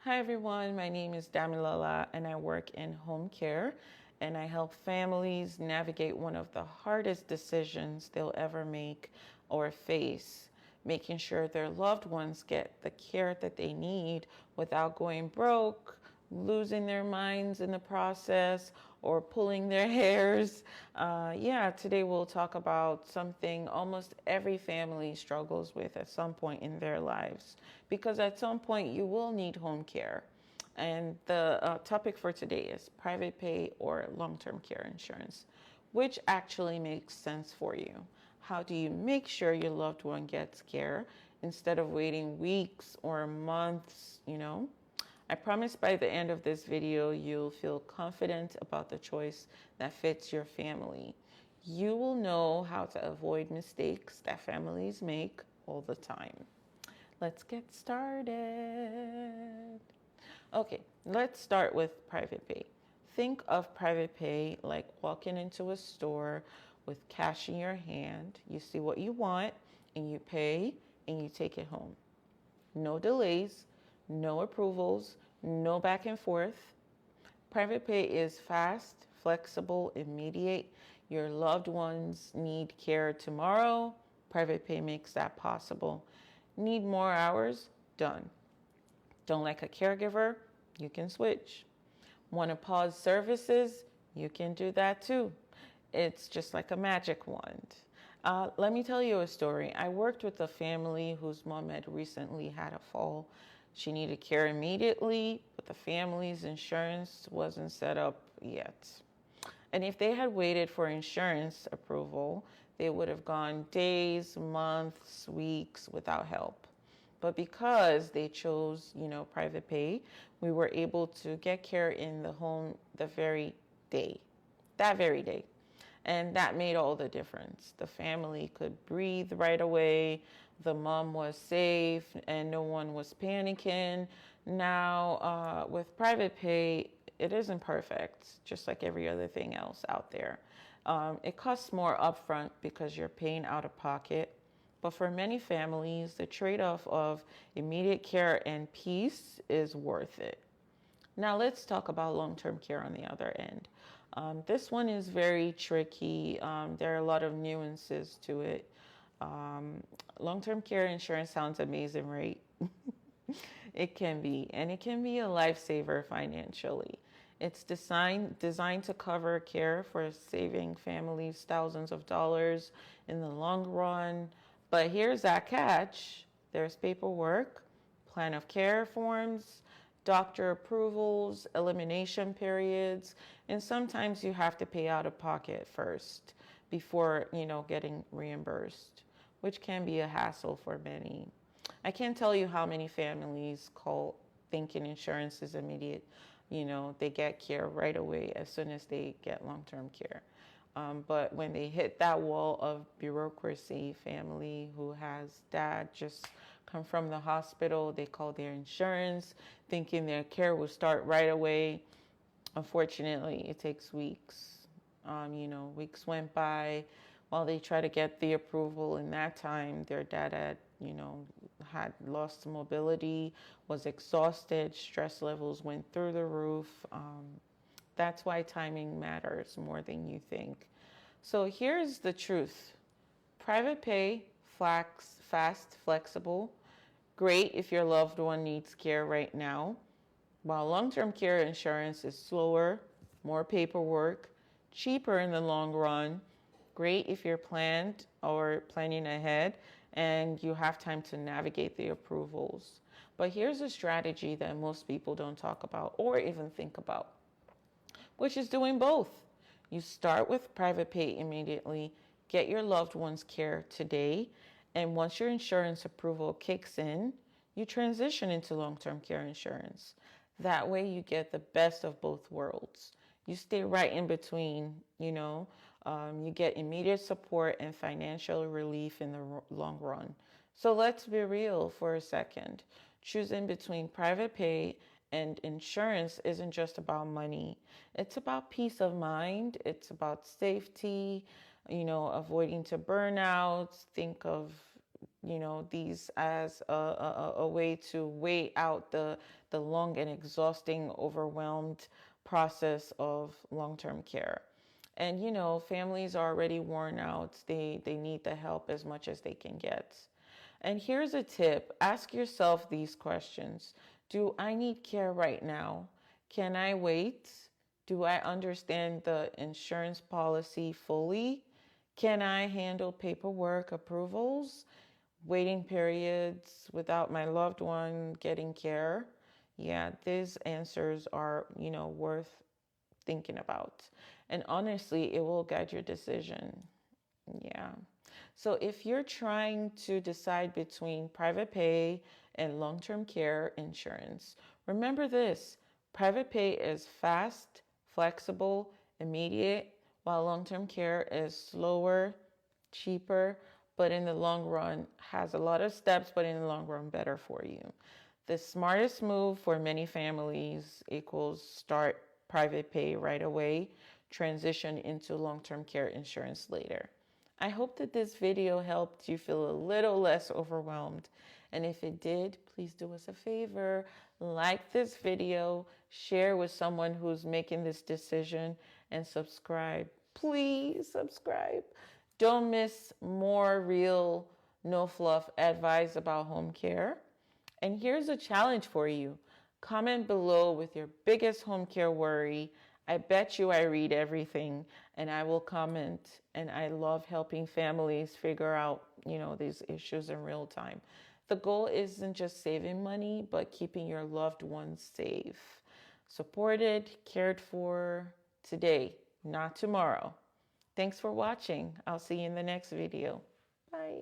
Hi everyone, my name is Damilala and I work in home care and I help families navigate one of the hardest decisions they'll ever make or face, making sure their loved ones get the care that they need without going broke, losing their minds in the process, or pulling their hairs. Today we'll talk about something almost every family struggles with at some point in their lives, because at some point you will need home care. And the topic for today is private pay or long-term care insurance. Which actually makes sense for you? How do you make sure your loved one gets care instead of waiting weeks or months? I promise by the end of this video, you'll feel confident about the choice that fits your family. You will know how to avoid mistakes that families make all the time. Let's get started. Okay, let's start with private pay. Think of private pay like walking into a store with cash in your hand. You see what you want and you pay and you take it home. No delays, no approvals, no back and forth. Private pay is fast, flexible, immediate. Your loved ones need care tomorrow. Private pay makes that possible. Need more hours? Done. Don't like a caregiver? You can switch. Want to pause services? You can do that too. It's just like a magic wand. Let me tell you a story. I worked with a family whose mom had recently had a fall. She needed care immediately, but the family's insurance wasn't set up yet. And if they had waited for insurance approval, they would have gone days, months, weeks without help. But because they chose, private pay, we were able to get care in the home that very day. And that made all the difference. The family could breathe right away. The mom was safe and no one was panicking. Now, with private pay, it isn't perfect, just like every other thing else out there. It costs more upfront because you're paying out of pocket. But for many families, the trade-off of immediate care and peace is worth it. Now let's talk about long-term care on the other end. This one is very tricky. There are a lot of nuances to it. Long-term care insurance sounds amazing, right? It can be, and it can be a lifesaver financially. It's designed to cover care for saving families thousands of dollars in the long run. But here's that catch. There's paperwork, plan of care forms, doctor approvals, elimination periods, and sometimes you have to pay out of pocket first before, getting reimbursed, which can be a hassle for many. I can't tell you how many families call thinking insurance is immediate. They get care right away as soon as they get long-term care. But when they hit that wall of bureaucracy, family who has dad just come from the hospital, they call their insurance, thinking their care will start right away. Unfortunately, it takes weeks. Weeks went by while they try to get the approval. In that time, their dad had lost mobility, was exhausted, stress levels went through the roof. That's why timing matters more than you think. So here's the truth. Private pay, fast, flexible, great if your loved one needs care right now, while long-term care insurance is slower, more paperwork, cheaper in the long run, great if you're planned or planning ahead and you have time to navigate the approvals. But here's a strategy that most people don't talk about or even think about, which is doing both. You start with private pay immediately, get your loved one's care today, and once your insurance approval kicks in, you transition into long-term care insurance. That way you get the best of both worlds. You stay right in between, you get immediate support and financial relief in the long run. So let's be real for a second. Choosing between private pay and insurance isn't just about money. It's about peace of mind. It's about safety, avoiding to burn out. Think of these as a way to wait out the long and exhausting, overwhelmed process of long-term care. And families are already worn out. They need the help as much as they can get. And here's a tip. Ask yourself these questions. Do I need care right now? Can I wait? Do I understand the insurance policy fully? Can I handle paperwork approvals, waiting periods without my loved one getting care? Yeah, these answers are, worth thinking about. And honestly, it will guide your decision. Yeah. So if you're trying to decide between private pay and long-term care insurance, remember this: private pay is fast, flexible, immediate, while long-term care is slower, cheaper, but in the long run has a lot of steps, but in the long run better for you. The smartest move for many families equals start private pay right away, transition into long-term care insurance later. I hope that this video helped you feel a little less overwhelmed. And if it did, please do us a favor, like this video, share with someone who's making this decision, and subscribe. Please subscribe. Don't miss more real, no fluff advice about home care. And here's a challenge for you. Comment below with your biggest home care worry. I bet you I read everything and I will comment, and I love helping families figure out, these issues in real time. The goal isn't just saving money, but keeping your loved ones safe, supported, cared for today, not tomorrow. Thanks for watching. I'll see you in the next video. Bye.